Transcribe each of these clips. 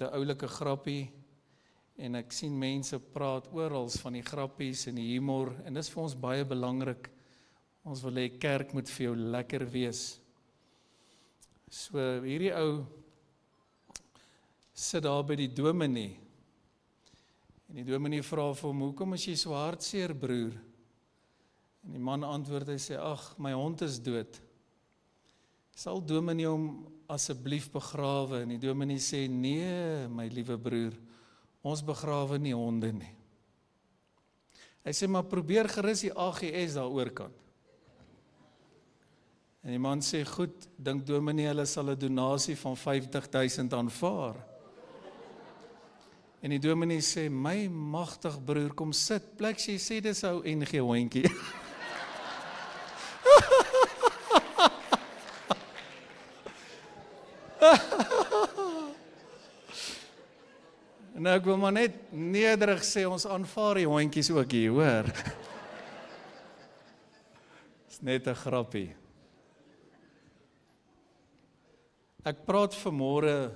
'n oulike grappie en ek sien mense praat oral van die grappies en die humor en dis vir ons baie belangrik. Ons wil hê kerk moet vir jou lekker wees. So hierdie ou sit daar by die dominee en die dominee vra vir hom, hoekom is jy so hartseer, broer? En die man antwoord, hy sê, ag, my hond is dood. Sal dominee hom asseblief begrawe? En die dominee sê, nee, my liewe broer, ons begrawe nie honde nie. Hy sê, maar probeer gerus die AGS daar oorkant. En die man sê, goed, dink dominee, hulle sal 'n donasie van 50.000 aanvaar. En die dominee sê, my magtig broer, kom sit, plek jy sê, dis ou NG hondjie. Nou ek wil maar net nederig sê, ons aanvaar die hondjies ook hier, hoor. Is net 'n grappie. Ek praat vanmôre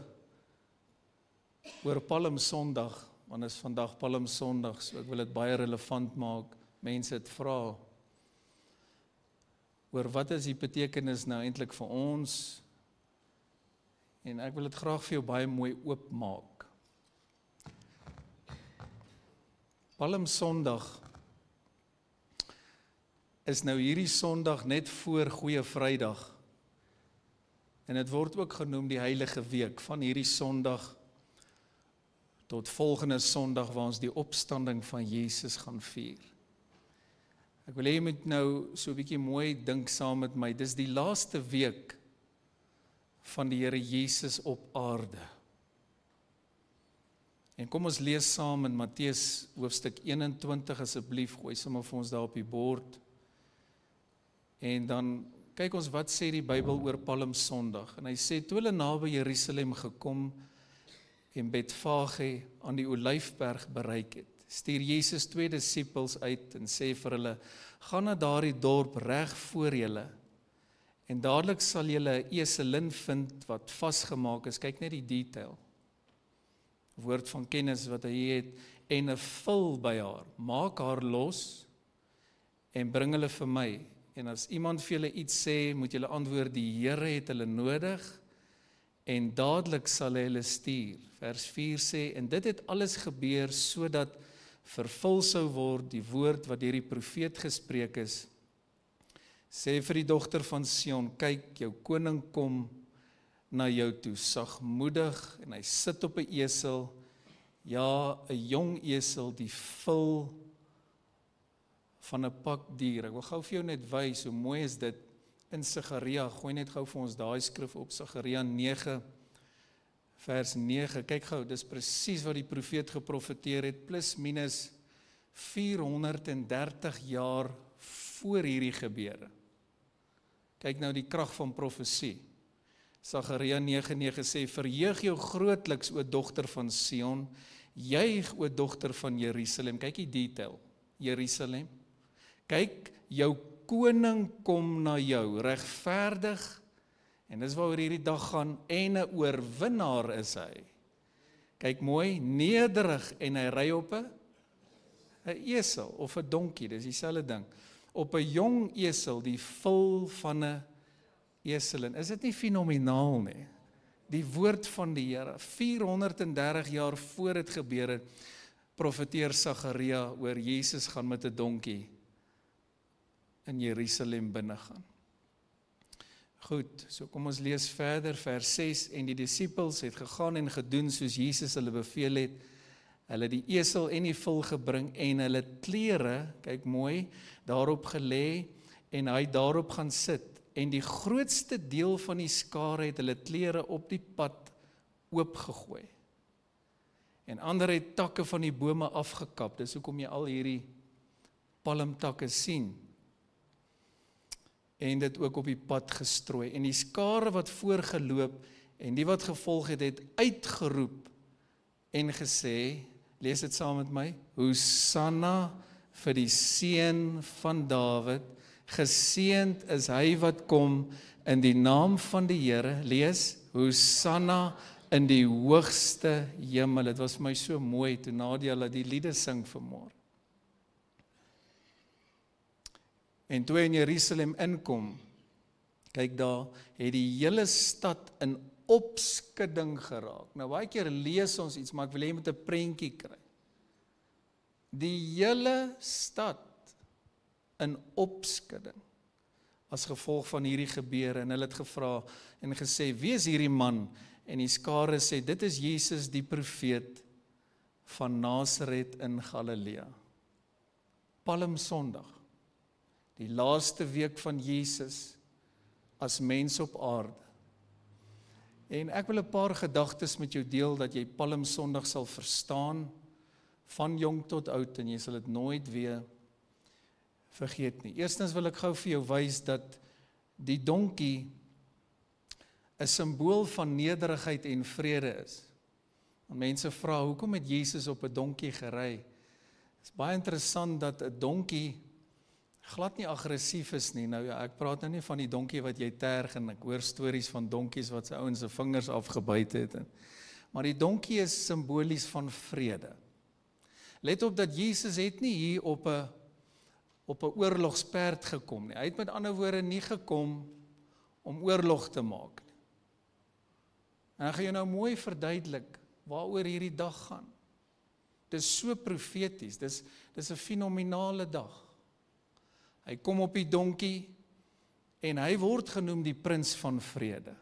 oor Palm Sondag, want is vandag Palm Sondag, so ek wil dit baie relevant maak. Mense het vra oor wat is die betekenis nou eintlik vir ons? En ek wil dit graag vir jou baie mooi oopmaak. Palm Sondag is nou hierdie Sondag net voor Goeie Vrydag. En dit word ook genoem die Heilige Week, van hierdie Sondag tot volgende Sondag waar ons die opstanding van Jesus gaan vier. Ek wil hê jy moet nou so 'n bietjie mooi dink saam met my. Dis die laaste week van die Here Jesus op aarde. En kom ons lees saam in Matteus hoofstuk 21 asseblief, gooi sommer vir ons daar op die bord. En dan kyk ons wat sê die Bybel oor Palm Sondag. En hy sê, toe hulle naby Jerusalem gekom en Betfage aan die Olyfberg bereik het, stuur Jesus 2 disippels uit en sê vir hulle, gaan na daardie dorp reg voor julle, en dadelik sal julle 'n eselin vind wat vasgemaak is, kyk net die detail, woord van kennis wat hy het, en 'n vul by haar, maak haar los, en bring hulle vir my, en as iemand vir julle iets sê, moet julle antwoord, die Here het hulle nodig, en dadelik sal hy hulle stuur. Vers 4 sê, en dit het alles gebeur, sodat vervul sou word die woord wat deur die profeet gespreek is. Sê vir die dogter van Sion, kyk, jou koning kom na jou toe, sagmoedig, en hy sit op 'n esel, ja, 'n jong esel, die vul van 'n pak dier. Ek wil gou vir jou net wys, hoe mooi is dit, in Sagaria, gooi net gou vir ons daai skrif op, Sagaria 9, vers 9, kyk gou, dis presies wat die profeet geprofeteer het, plus minus 430 jaar voor hierdie gebeure. Kyk nou die krag van profesie. Sagaria 9:9 sê, verheug jou grootliks, o dogter van Sion, juig, o dogter van Jerusalem. Kyk die detail, Jerusalem. Kyk, jou koning kom na jou, regverdig, en dis waaroor hierdie dag gaan, en 'n oorwinnaar is hy. Kyk mooi, nederig, en hy ry op 'n esel, of 'n donkie, dis dieselfde ding. Op 'n jong esel, die vul van 'n esel. En is dit nie fenomenaal nie? Die woord van die Here, 430 jaar voor dit gebeur het, profeteer Sagaria oor Jesus gaan met 'n donkie in Jerusalem binne gaan. Goed, so kom ons lees verder, vers 6, en die disippels het gegaan en gedoen soos Jesus hulle beveel het, hulle die esel en die vul gebring, en hulle klere, kyk mooi, daarop gelê, en hy daarop gaan sit, en die grootste deel van die skare het hulle klere op die pad oopgegooi, en ander het takke van die bome afgekap, dis hoekom jy al hierdie palmtakke sien, en dit ook op die pad gestrooi, en die skare wat voorgeloop, en die wat gevolg het, het uitgeroep, en gesê, lees dit saam met my, Hosanna vir die seun van Dawid, geseënd is hy wat kom in die naam van die Here, lees, Hosanna in die hoogste hemel. Dit was vir my so mooi toe Nadia hulle die liede sing vanmôre. En toe hy in Jerusalem inkom, kyk daar, het die hele stad in opskudding geraak. Nou baie keer lees ons iets, maar ek wil hê jy moet 'n prentjie kry. Die hele stad in opskudding as gevolg van hierdie gebeure, en hulle het gevra en gesê, wie is hierdie man? En die skare sê, dit is Jesus die profeet van Nasaret in Galilea. Palmsondag, die laaste week van Jesus as mens op aarde. En ek wil 'n paar gedagtes met jou deel, dat jy Palmsondag sal verstaan, van jong tot oud, en jy sal dit nooit weer vergeet nie. Eerstens wil ek gou vir jou wys dat die donkie 'n simbool van nederigheid en vrede is. En mense vra, hoekom het Jesus op 'n donkie gery? Dit is baie interessant dat 'n donkie glad nie aggressief is nie. Nou ja, ek praat nou nie van die donkie wat jy terg, en ek hoor stories van donkies wat sy ouens se vingers afgebyt het. Maar die donkie is simbolies van vrede. Let op dat Jesus het nie hier op 'n oorlogsperd gekom nie. Hy het met ander woorde nie gekom om oorlog te maak nie. En ek gaan jou nou mooi verduidelik waaroor hierdie dag gaan. Dit is so profeties, dis 'n fenominale dag. Hy kom op die donkie en hy word genoem die prins van vrede.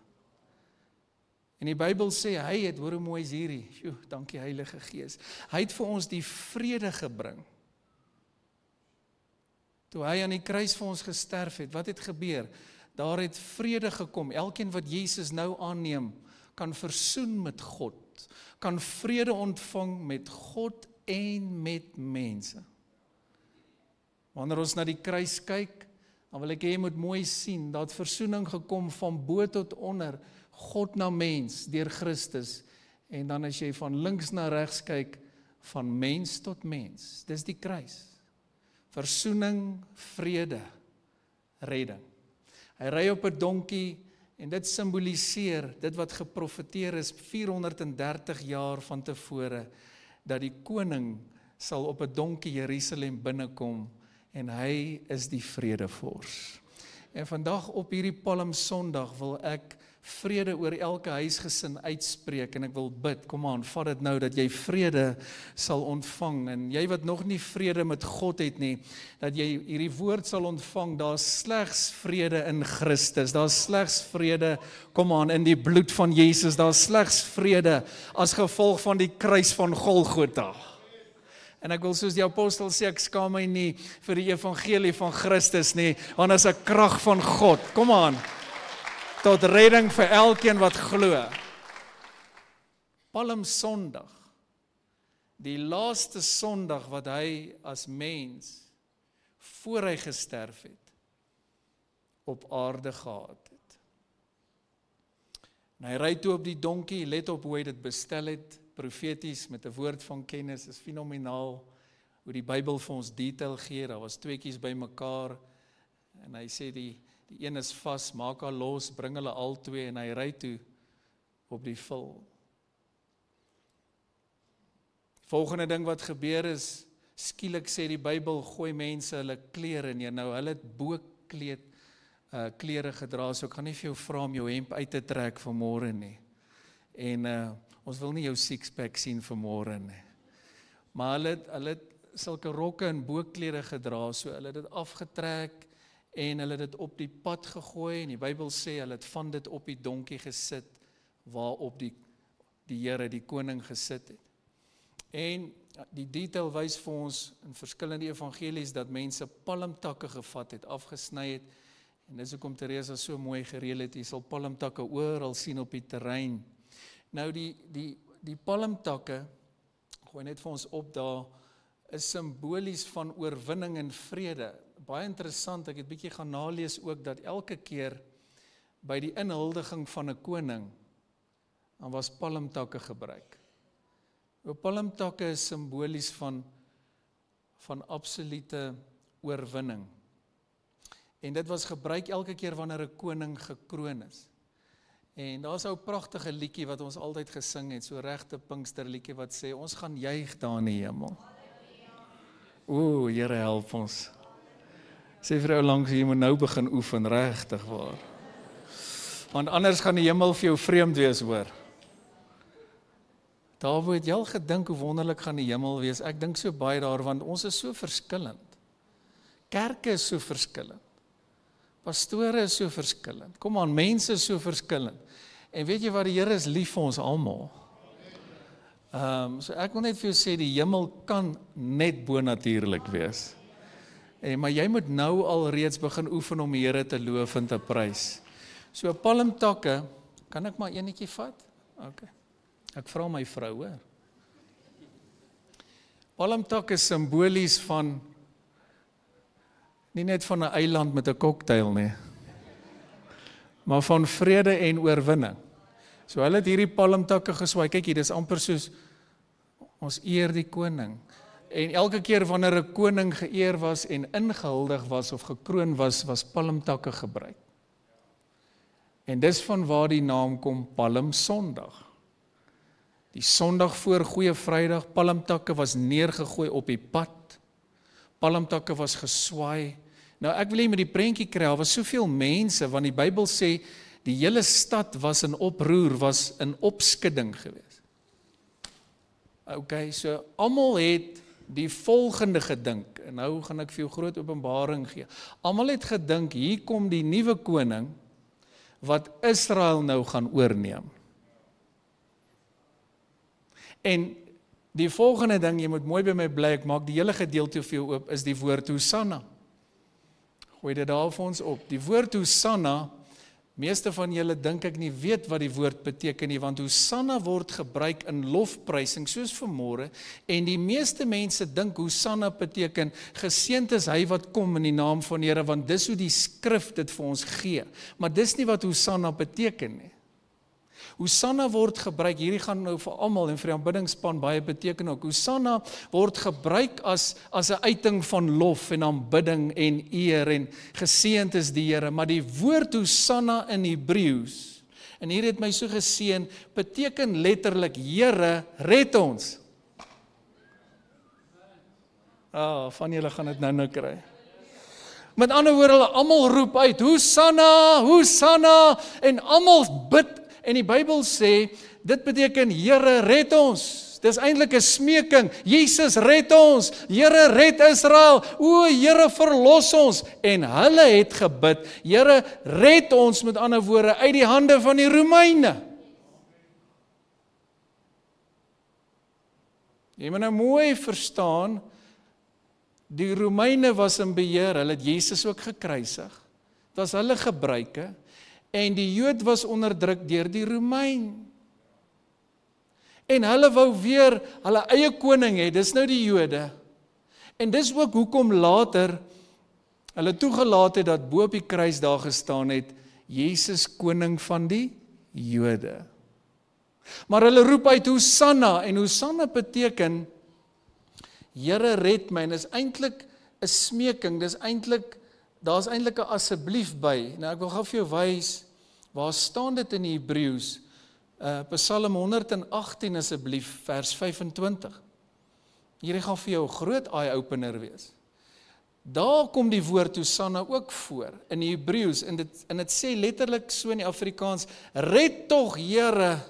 En die Bybel sê, hy het, hoor hoe mooi is hierdie, dankie Heilige Gees, hy het vir ons die vrede gebring. Toe hy aan die kruis vir ons gesterf het, wat het gebeur? Daar het vrede gekom. Elkeen wat Jesus nou aanneem, kan versoen met God, kan vrede ontvang met God en met mense. Wanneer ons na die kruis kyk, dan wil ek hê jy moet mooi sien, dat versoening gekom van bo tot onder, God na mens, deur Christus, en dan as jy van links na regs kyk, van mens tot mens, dis die kruis. Versoening, vrede, redding. Hy ry op 'n donkie, en dit simboliseer, dit wat geprofeteer is 430 jaar van tevore, dat die koning sal op 'n donkie Jerusalem binnekom, en hy is die vredevors. En vandag op hierdie Palmsondag wil ek vrede oor elke huisgesin uitspreek, en ek wil bid, kom aan, vat dit nou, dat jy vrede sal ontvang, en jy wat nog nie vrede met God het nie, dat jy hierdie woord sal ontvang, daar is slegs vrede in Christus, daar is slegs vrede, kom aan, in die bloed van Jesus, daar is slegs vrede, as gevolg van die kruis van Golgotha. En ek wil soos die apostel sê, ek skaam my nie vir die evangelie van Christus nie, want dit is 'n krag van God, kom aan, tot redding vir elkeen wat glo. Palmsondag, die laaste Sondag wat hy as mens, voor hy gesterf het, op aarde gehad het. En hy ry toe op die donkie, let op hoe hy dit bestel het, profeties met 'n woord van kennis, is fenomenaal, hoe die Bybel vir ons detail gee, daar was tweeetjies by mekaar, en hy sê die een is vas, maak haar los, bring hulle al twee, en hy ry toe op die vul. Volgende ding wat gebeur is, skielik sê die Bybel, gooi mense hulle klere neer, nou hulle het klere gedra, so ek gaan nie vir jou vra om jou hemp uit te trek vanmôre nie, en ons wil nie jou sixpack sien vanmôre nie, maar hulle het sulke rokke en boklere gedra, so hulle het dit afgetrek, en hulle het dit op die pad gegooi, en die Bybel sê, hulle het van dit op die donkie gesit, waarop die Here, die koning gesit het. En die detail wys vir ons, in verskillende evangelies, dat mense palmtakke gevat het, afgesny het, en dis hoekom Teresa so mooi gereël het, jy sal palmtakke oral sien op die terrein. Nou die palmtakke, gooi net vir ons op daar, is simbolies van oorwinning en vrede. Baie interessant, ek het bietjie gaan nalees ook, dat elke keer by die inhuldiging van 'n koning, dan was palmtakke gebruik. Palmtakke is simbolies van absolute oorwinning. En dit was gebruik elke keer wanneer 'n koning gekroon is. En daar's 'n pragtige liedjie wat ons altyd gesing het, so regte Pinksterliedjie wat sê, ons gaan juig daar in die hemel. O, Here help ons. Sê vir jou langs, jy moet nou begin oefen, regtig waar. Want anders gaan die hemel vir jou vreemd wees, hoor. Daarbo het jy al gedink hoe wonderlik gaan die hemel wees. Ek dink so baie daar, want ons is so verskillend. Kerke is so verskillend. Pastore is so verskillend. Kom aan, mense is so verskillend. En weet jy wat, die Here is lief vir ons almal. So ek wil net vir jou sê, die hemel kan net bonatuurlik wees. Maar jy moet nou al reeds begin oefen om die Here te loof en te prys. So palmtakke, kan ek maar enetjie vat? Okay. Ek vra my vrou, hoor. Palmtak is simbolies van, nie net van 'n eiland met 'n cocktail nie, maar van vrede en oorwinning. So hulle het hierdie palmtakke geswaai, kyk hier, dis amper soos, ons eer die koning. En elke keer wanneer 'n koning geëer was en ingehuldig was of gekroon was palmtakke gebruik. En dis van waar die naam kom, Palmsondag. Die Sondag voor Goeie Vrydag, palmtakke was neergegooi op die pad. Palmtakke was geswaai. Nou ek wil hê met die prentjie kry, daar was soveel mense, want die Bybel sê, die hele stad was in oproer, was in opskudding gewees. Okay, so almal het die volgende gedink, en nou gaan ek vir jou groot openbaring gee. Almal het gedink, hier kom die nuwe koning, wat Israel nou gaan oorneem. En die volgende ding, jy moet mooi by my bly, ek maak die hele gedeelte vir jou oop, is die woord Hosanna. Gooi dit daar vir ons op. Die woord Hosanna, meeste van julle dink ek nie weet wat die woord beteken nie, want Hosanna word gebruik in lofprysing, soos vanmôre, en die meeste mense dink Hosanna beteken, geseënd is hy wat kom in die naam van die Here, want dis hoe die skrif dit vir ons gee. Maar dis nie wat Hosanna beteken nie. Hosanna word gebruik, hierdie gaan nou vir almal en vir die aanbiddingspan baie beteken ook. Hosanna word gebruik as 'n uiting van lof en aanbidding en eer en geseënd is die Here, maar die woord Hosanna in Hebreëus, en hier het my so geseën, beteken letterlik Here, red ons. Van julle gaan dit nou kry. Met ander woorde, hulle almal roep uit, Hosanna, Hosanna, en almal bid. En die Bybel sê, dit beteken, Here, red ons. Dis eintlik 'n smeking. Jesus, red ons. Here, red Israel. O, Here, verlos ons. En hulle het gebid, Here, red ons, met ander woorde, uit die hande van die Romeine. Jy moet nou mooi verstaan, die Romeine was in beheer, hulle het Jesus ook gekruisig. Dit was hulle gebruike. En die Jood was onderdruk deur die Romein. En hulle wou weer hulle eie koning hê, dis nou die Jode. En dis ook hoekom later hulle toegelaat het dat bo op die kruis daar gestaan het, Jesus koning van die Jode. Maar hulle roep uit Hosanna, en Hosanna beteken, Here red my, en is eintlik 'n smeking, daar's eintlik 'n asseblief by. Nou ek wil gou vir jou wys, waar staan dit in die Hebreëus? Psalm 118 asseblief, vers 25. Hierdie gaan vir jou 'n groot eye-opener wees. Daar kom die woord Hosanna ook voor, in die Hebreëus, en dit sê letterlik so in die Afrikaans, red tog Here,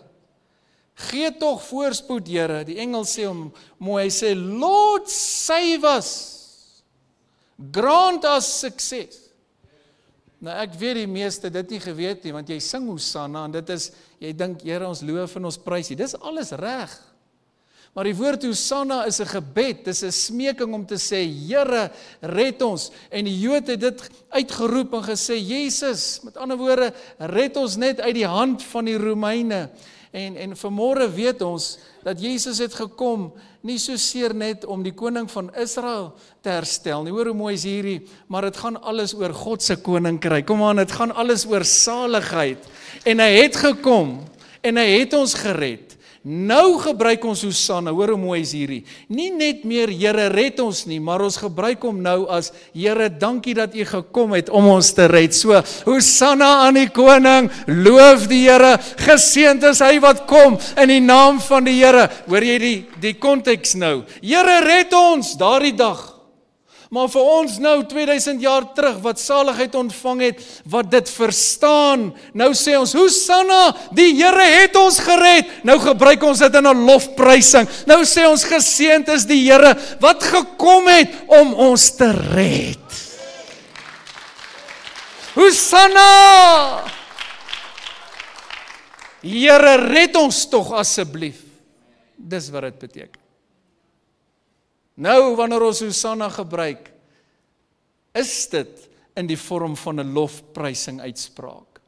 gee tog voorspoed Here. Die Engel sê hom mooi, hy sê, Lord save us, grant us success. Nou ek weet die meeste dit nie geweet nie, want jy sing Hosanna, en dit is, jy dink, Here, ons loof en ons prys U. Dis alles reg. Maar die woord Hosanna is 'n gebed, dis 'n smeking om te sê, Here, red ons. En die Jood het dit uitgeroep en gesê, Jesus, met ander woorde, red ons net uit die hand van die Romeine. En vanmôre weet ons, dat Jesus het gekom, nie so seer net om die koning van Israel te herstel nie. Hoor hoe mooi is hierdie, maar het gaan alles oor God se koninkryk. Kom aan, het gaan alles oor saligheid. En hy het gekom, en hy het ons gered. Nou gebruik ons Hosanna, hoor hoe mooi is hierdie. Nie net meer Here red ons nie, maar ons gebruik hom nou as Here, dankie dat U gekom het om ons te red. So, Hosanna aan die koning, loof die Here, geseënd is hy wat kom in die naam van die Here. Hoor jy die konteks nou? Here red ons daardie dag. Maar vir ons nou 2000 jaar terug wat saligheid ontvang het, wat dit verstaan, nou sê ons Hosanna, die Here het ons gered. Nou gebruik ons dit in 'n lofprysing. Nou sê ons geseënd is die Here wat gekom het om ons te red. Hosanna! Here red ons tog asseblief. Dis wat dit beteken. Nou, wanneer ons Hosanna gebruik, is dit in die vorm van 'n lofprysing uitspraak.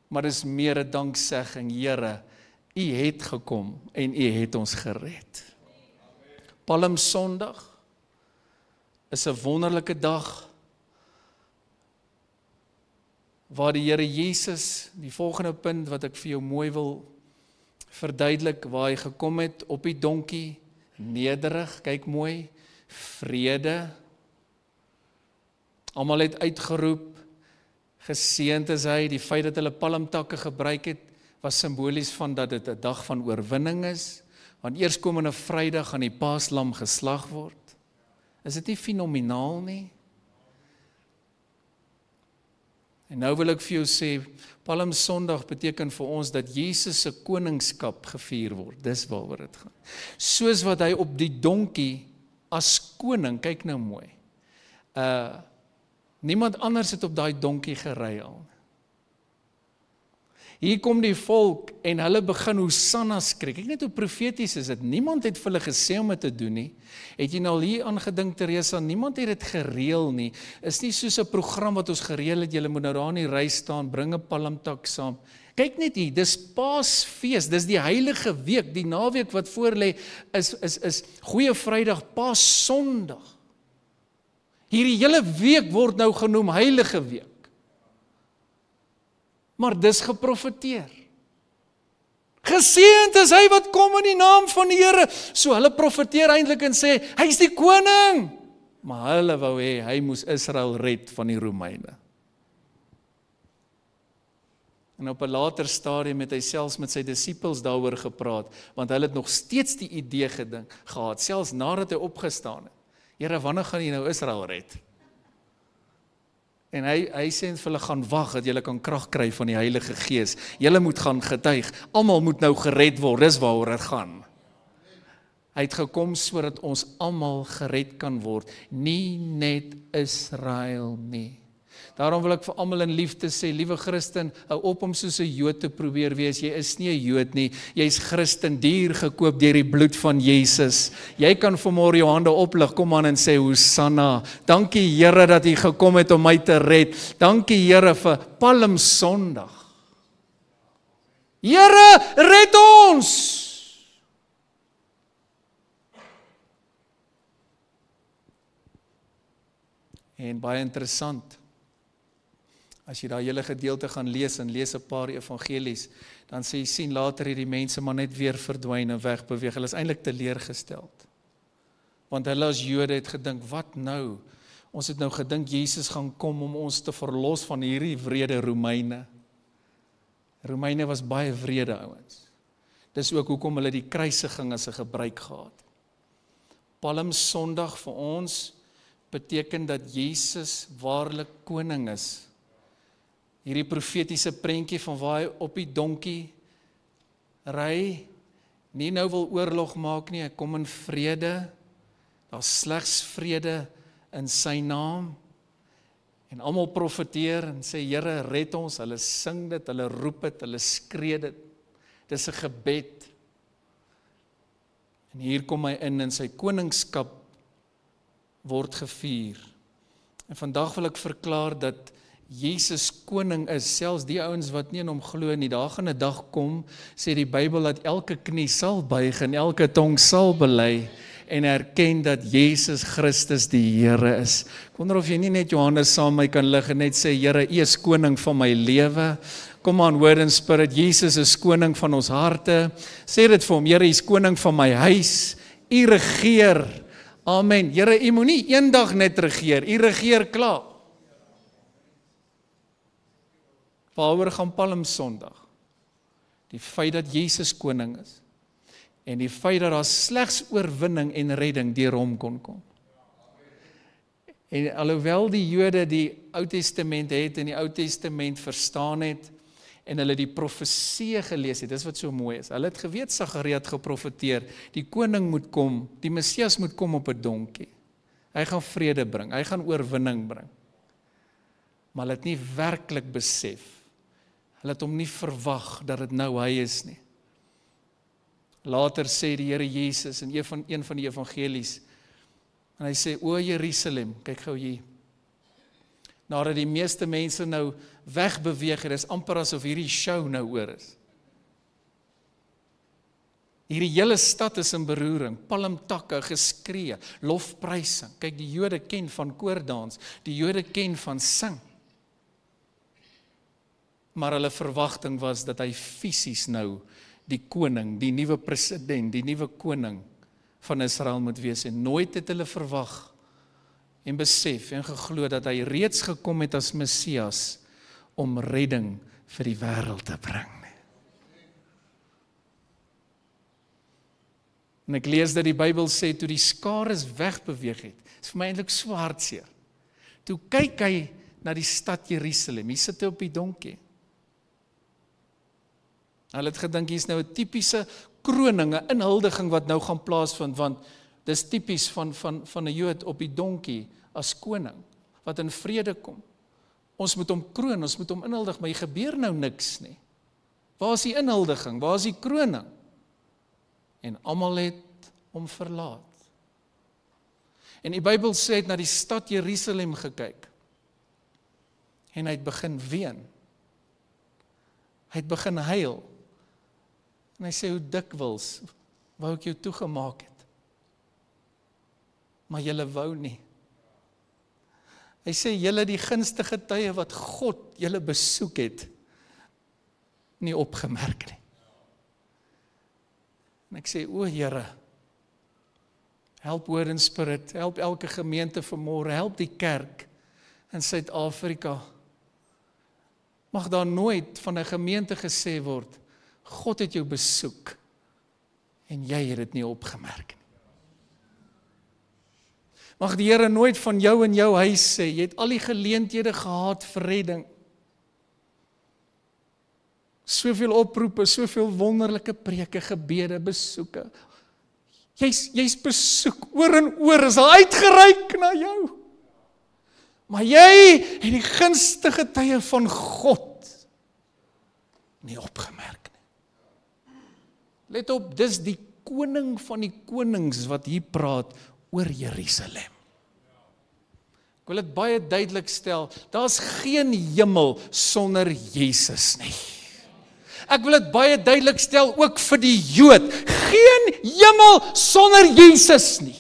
Maar dis meer 'n danksegging, Here, U het gekom en U het ons gered. Palm Sondag is 'n wonderlike dag, waar die Here Jesus, die volgende punt wat ek vir jou mooi wil verduidelik, waar hy gekom het op die donkie, nederig, kyk mooi, vrede. Almal het uitgeroep, geseënd is hy. Die feit dat hulle palmtakke gebruik het, was simbolies van dat dit 'n dag van oorwinning is, want eerskomende Vrydag gaan die Paaslam geslag word. Is dit nie fenomenaal nie? En nou wil ek vir jou sê, Palm Sondag beteken vir ons dat Jesus se koningskap gevier word. Dis waaroor dit gaan. Soos wat hy op die donkie as koning, kyk nou mooi. Niemand anders het op daai donkie gery al. Hier kom die volk en hulle begin Hosanna skreeu. Kyk net hoe profeties is dit. Niemand het vir hulle gesê om dit te doen nie. Het jy nou al hier aangedink, Teresa, niemand het dit gereël nie. Is nie soos 'n program wat ons gereël het, julle moet nou daar in die ry staan, bring 'n palmtak saam. Kyk net hier, dis Paasfees, dis die heilige week, die naweek wat voorlê is Goeie Vrydag, Paas Sondag. Hierdie hele week word nou genoem heilige week. Maar dis geprofeteer. Geseënd is hy wat kom in die naam van die Here. So hulle profeteer eintlik en sê, hy is die koning. Maar hulle wou hê, hy moes Israel red van die Romeine. En op 'n later stadium het hy selfs met sy disippels daaroor gepraat, want hulle het nog steeds die idee gehad, selfs nadat hy opgestaan het. Here, wanneer gaan jy nou Israel red? En hy sê vir hulle, gaan wag dat julle kan krag kry van die Heilige Gees. Julle moet gaan getuig. Almal moet nou gered word. Dis waaroor dit gaan. Hy het gekom sodat ons almal gered kan word, nie net Israel nie. Daarom wil ek vir almal in liefde sê, liewe Christen, hou op om soos 'n Jood te probeer wees. Jy is nie 'n Jood nie. Jy's Christen, duur gekoop deur die bloed van Jesus. Jy kan vanmôre jou hande oplig, kom aan en sê Hosanna. Dankie Here dat U gekom het om my te red. Dankie Here vir Palm Sondag. Here, red ons. En baie interessant. As jy daai hele gedeelte gaan lees en lees 'n paar evangelies, dan sê jy sien later hierdie mense maar net weer verdwyn en wegbeweeg. Hulle is eintlik teleurgesteld. Want hulle as Jode het gedink, wat nou? Ons het nou gedink Jesus gaan kom om ons te verlos van hierdie wrede Romeine. Romeine was baie wrede ouens. Dis ook hoekom hulle die kruisiging as 'n gebruik gehad. Palm Sondag vir ons beteken dat Jesus waarlik koning is. Hierdie profetiese prentjie van waar hy op die donkie ry, nie nou wil oorlog maak nie, hy kom in vrede, daar's slegs vrede in sy naam, en almal profeteer en sê, Here, red ons, hulle sing dit, hulle roep dit, hulle skree dit, dis 'n gebed, en hier kom hy in sy koningskap word gevier, en vandag wil ek verklaar dat Jesus koning is, selfs die ouens wat nie in hom glo nie, daar gaan 'n dag kom, sê die Bybel, dat elke knie sal buig en elke tong sal bely, en erken dat Jesus Christus die Here is. Ek wonder of jy nie net Johannes saam met my kan lig en net sê, Here, U is koning van my lewe. Kom aan, Word and Spirit, Jesus is koning van ons harte. Sê dit vir hom, Here, U is koning van my huis. U regeer. Amen. Here, U moenie eendag net regeer, U regeer klaar. Waaroor gaan Palm Sondag? Die feit dat Jesus koning is. En die feit dat daar slegs oorwinning en redding deur hom kon kom. En alhoewel die Jode die Ou Testament het en die Ou Testament verstaan het, en hulle die profeseë gelees het, dis wat so mooi is. Hulle het geweet, Sagaria het geprofeteer, die koning moet kom, die Messias moet kom op 'n donkie. Hy gaan vrede bring, hy gaan oorwinning bring. Maar hulle het nie werklik besef, hulle het hom nie verwag dat dit nou hy is nie. Later sê die Here Jesus in een van die evangelies, en hy sê, o Jerusalem, kyk gou hier, nadat die meeste mense nou wegbeweeg het, is amper asof hierdie show nou oor is. Hierdie hele stad is in beroering, palmtakke, geskree, lofprysing. Kyk, die Jode ken van koordans, die Jode ken van sing. Maar hulle verwagting was dat hy fisies nou die koning, die nuwe president, die nuwe koning van Israel moet wees. En nooit het hulle verwag en besef en geglo dat hy reeds gekom het as Messias om redding vir die wêreld te bring. En ek lees dat die Bybel sê, toe die skares wegbeweeg het, is vir my eintlik so hartseer. Toe kyk hy na die stad Jerusalem, hier sit hy op die donkie. Hulle het gedink, hier is nou 'n tipiese kroning, 'n inhuldiging wat nou gaan plaasvind, want dis tipies van 'n Jood op die donkie as koning, wat in vrede kom. Ons moet hom kroon, ons moet hom inhuldig, maar hier gebeur nou niks nie. Waar is die inhuldiging? Waar is die kroning? En almal het hom verlaat. En die Bybel sê, het na die stad Jerusalem gekyk. En hy het begin ween. Hy het begin huil. En hy sê, hoe dikwels wou ek jou toegemaak het. Maar julle wou nie. Hy sê, julle die gunstige tye wat God julle besoek het, nie opgemerk nie. En ek sê, o Here, help Word and Spirit, help elke gemeente vanmôre, help die kerk in Suid-Afrika. Mag daar nooit van 'n gemeente gesê word, God het jou besoek, en jy het dit nie opgemerk nie. Mag die Here nooit van jou in jou huis sê, jy het al die geleenthede gehad vir redding. Soveel oproepe, soveel wonderlike preke, gebede, besoeke. Jy's besoek, oor en oor, is al uitgereik na jou. Maar jy het die gunstige tye van God nie opgemerk nie. Let op, dis die koning van die konings wat hier praat oor Jerusalem. Ek wil dit baie duidelik stel, daar's geen hemel sonder Jesus nie. Ek wil dit baie duidelik stel, ook vir die Jood, geen hemel sonder Jesus nie.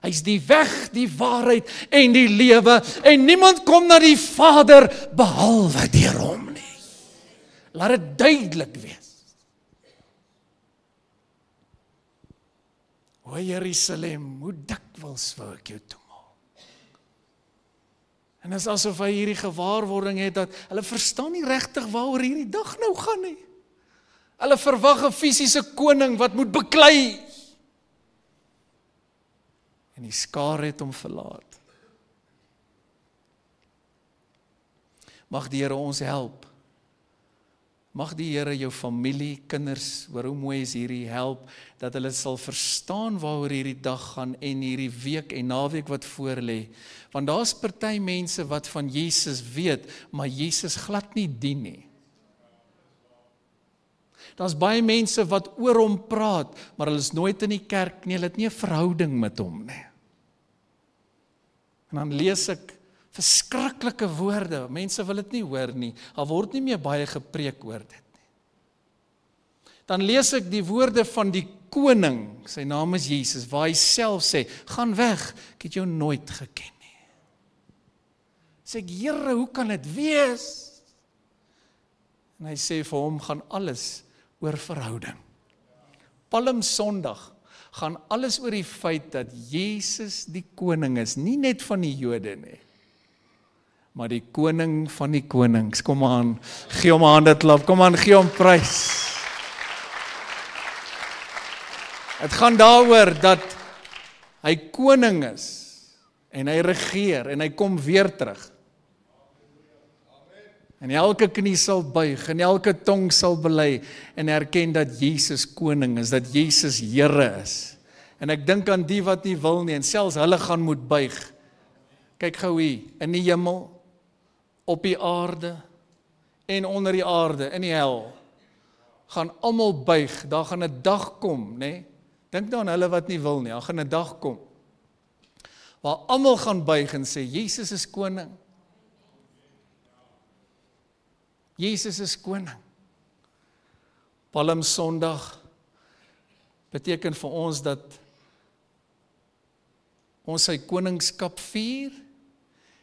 Hy's die weg, die waarheid en die lewe, en niemand kom na die Vader behalwe deur hom nie. Laat dit duidelik wees. O Jerusalem, hoe dikwels wou ek jou toemaak. En dit is asof hy hierdie gewaarwording het dat hulle verstaan nie regtig waaroor hierdie dag nou gaan nie. Hulle verwag 'n fisiese koning wat moet beklei. En die skare het hom verlaat. Mag die Here ons help. Mag die Here jou familie, kinders, hoor hoe mooi is hierdie, help, dat hulle sal verstaan waaroor hierdie dag gaan en hierdie week en naweek wat voorlê. Want daar's party mense wat van Jesus weet, maar Jesus glad nie dien nie. Daar's baie mense wat oor hom praat, maar hulle is nooit in die kerk nie, hulle het nie 'n verhouding met hom nie. En dan lees ek verskriklike woorde, mense wil dit nie hoor nie, al word nie meer baie gepreek oor dit nie. Dan lees ek die woorde van die koning, sy naam is Jesus, waar hy self sê, gaan weg, ek het jou nooit geken nie. Sê ek, Here, hoe kan dit wees? En hy sê vir hom, gaan alles oor verhouding. Palm Sondag gaan alles oor die feit dat Jesus die koning is, nie net van die Jode nie, maar die koning van die konings. Kom aan, gee hom 'n hande klap, kom aan, gee hom prys. Het gaan daaroor dat hy koning is, en hy regeer, en hy kom weer terug. En elke knie sal buig, en elke tong sal bely, en erken dat Jesus koning is, dat Jesus Here is. En ek dink aan die wat nie wil nie, en selfs hulle gaan moet buig. Kyk gou hier, in die hemel, op die aarde, en onder die aarde, in die hel, gaan almal buig, daar gaan 'n dag kom, né? Dink nou aan hulle wat nie wil nie, daar gaan 'n dag kom, waar almal gaan buig en sê, Jesus is koning. Jesus is koning. Palm Sondag beteken vir ons dat ons sy koningskap vier,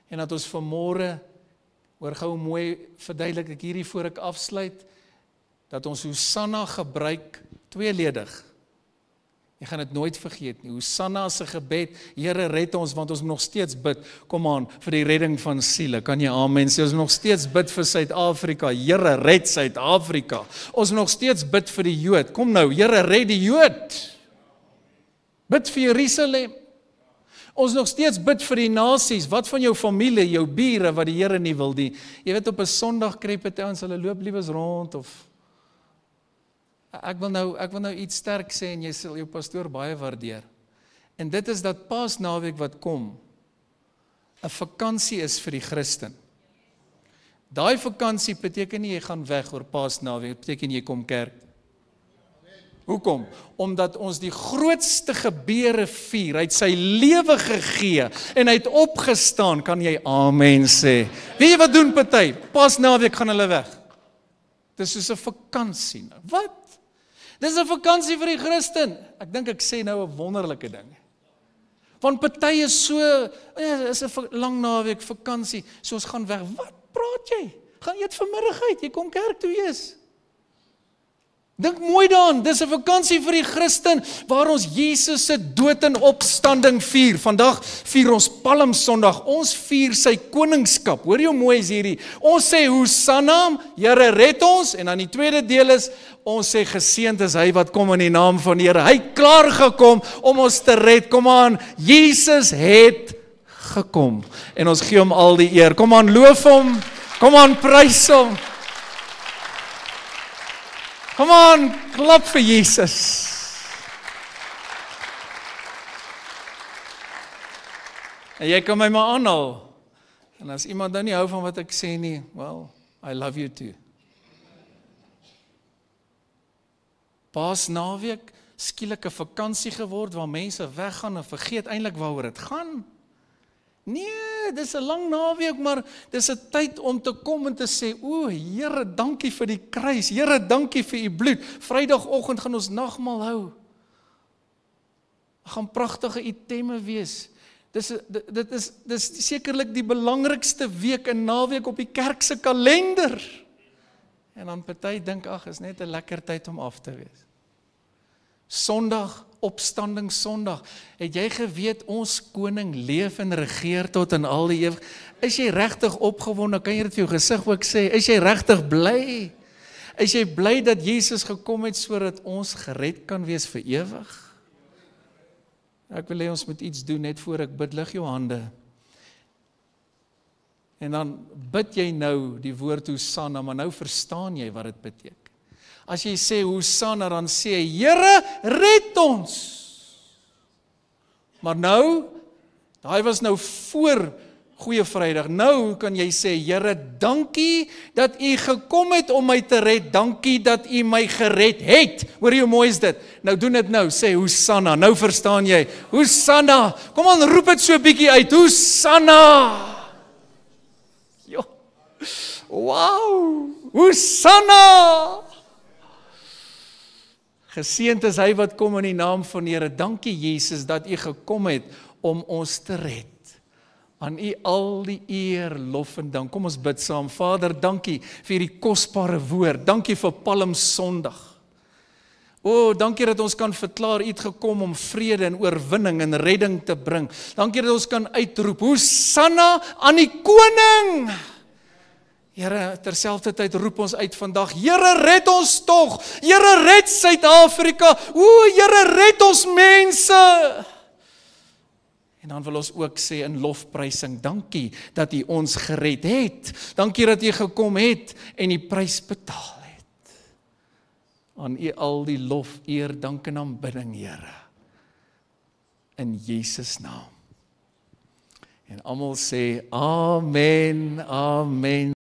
en dat ons vanmôre, hoor gou mooi verduidelik ek hierdie voor ek afsluit, dat ons Hosanna gebruik tweeledig. Jy gaan dit nooit vergeet nie. Hosanna se gebed, Here red ons, want ons moet nog steeds bid, kom aan, vir die redding van siele. Kan jy amen sê? Ons moet nog steeds bid vir Suid-Afrika. Here red Suid-Afrika. Ons moet nog steeds bid vir die Jood. Kom nou, Here red die Jood. Bid vir Jerusalem. Ons nog steeds bid vir die nasies. Wat van jou familie, jou bure wat die Here nie wil nie? Jy weet, op 'n Sondag kry party ons hulle loop liewes rond of Ek wil nou iets sterk sê en jy sal jou pastoor baie waardeer. En dit is dat Paasnaweek wat kom, 'n vakansie is vir die Christen. Daai vakansie beteken nie jy gaan weg oor Paasnaweek, dit beteken jy kom kerk. Hoekom? Omdat ons die grootste gebeure vier, hy het sy lewe gegee en hy het opgestaan, kan jy amen sê. Weet jy wat doen party? Paasnaweek gaan hulle weg. Dis soos 'n vakansie nou. Wat? Dis 'n vakansie vir die Christen. Ek dink ek sê nou 'n wonderlike ding. Want party is so, is 'n lang naweek vakansie, so ons gaan weg. Wat praat jy? Gaan eet vanmiddag uit, jy kom kerk toe wees. Dink mooi daaraan, dis 'n vakansie vir die Christen, waar ons Jesus se dood en opstanding vier. Vandag vier ons Palm Sondag, ons vier sy koningskap. Hoor jy hoe mooi is hierdie? Ons sê Hosanna, Here red ons, en dan die tweede deel is, ons sê geseënd is hy wat kom in die naam van die Here. Hy het klaar gekom om ons te red. Kom aan, Jesus het gekom. En ons gee hom al die eer. Kom aan, loof hom. Kom aan, prys hom. Kom aan, klap vir Jesus. En jy kan my maar aanhaal. En as iemand nou nie hou van wat ek sê nie, well, I love you too. Paasnaweek, skielik 'n vakansie geword, waar mense weggaan en vergeet eintlik waaroor dit gaan. Nee, dis 'n lang naweek, maar dis 'n tyd om te kom en te sê, o, Here, dankie vir die kruis, Here, dankie vir u bloed. Vrydagoggend gaan ons nagmaal hou. Gaan pragtige itemme wees. Dis sekerlik die belangrikste week en naweek op die kerk se kalender. En dan party dink, ag, is net 'n lekker tyd om af te wees. Sondag, opstanding Sondag. Het jy geweet ons koning leef en regeer tot in al die ewig? Is jy regtig opgewonde? Kan jy dit vir jou gesig ook sê? Is jy regtig bly? Is jy bly dat Jesus gekom het sodat ons gered kan wees vir ewig? Ek wil hê ons moet iets doen net voor ek bid. Lig jou hande. En dan bid jy nou die woord Hosanna, maar nou verstaan jy wat dit beteken. As jy sê Hosanna, dan sê jy, Here, red ons. Maar nou, daai was nou voor Goeie Vrydag. Nou kan jy sê, Here, dankie dat u gekom het om my te red. Dankie dat u my gered het. Hoor jy hoe mooi is dit? Nou doen dit nou, sê Hosanna. Nou verstaan jy. Hosanna. Kom aan, roep dit so 'n bietjie uit. Hosanna. Jo. Wow. Hosanna. Geseënd is hy wat kom in die naam van die Here. Dankie Jesus dat U gekom het om ons te red. Aan U al die eer, lof en dank. Kom ons bid saam. Vader, dankie vir die kosbare woord. Dankie vir Palm Sondag. Dankie dat ons kan verklaar, U het gekom om vrede en oorwinning en redding te bring. Dankie dat ons kan uitroep, Hosanna aan die koning! Here, terselfdertyd roep ons uit vandag, Here, red ons tog! Here, red Suid-Afrika! Here, red ons mense! En dan wil ons ook sê in lofprysing, dankie dat U ons gered het. Dankie dat U gekom het en die prys betaal het. Aan U al die lof, eer, dank en aanbidding, Here. In Jesus naam. En almal sê, Amen, Amen.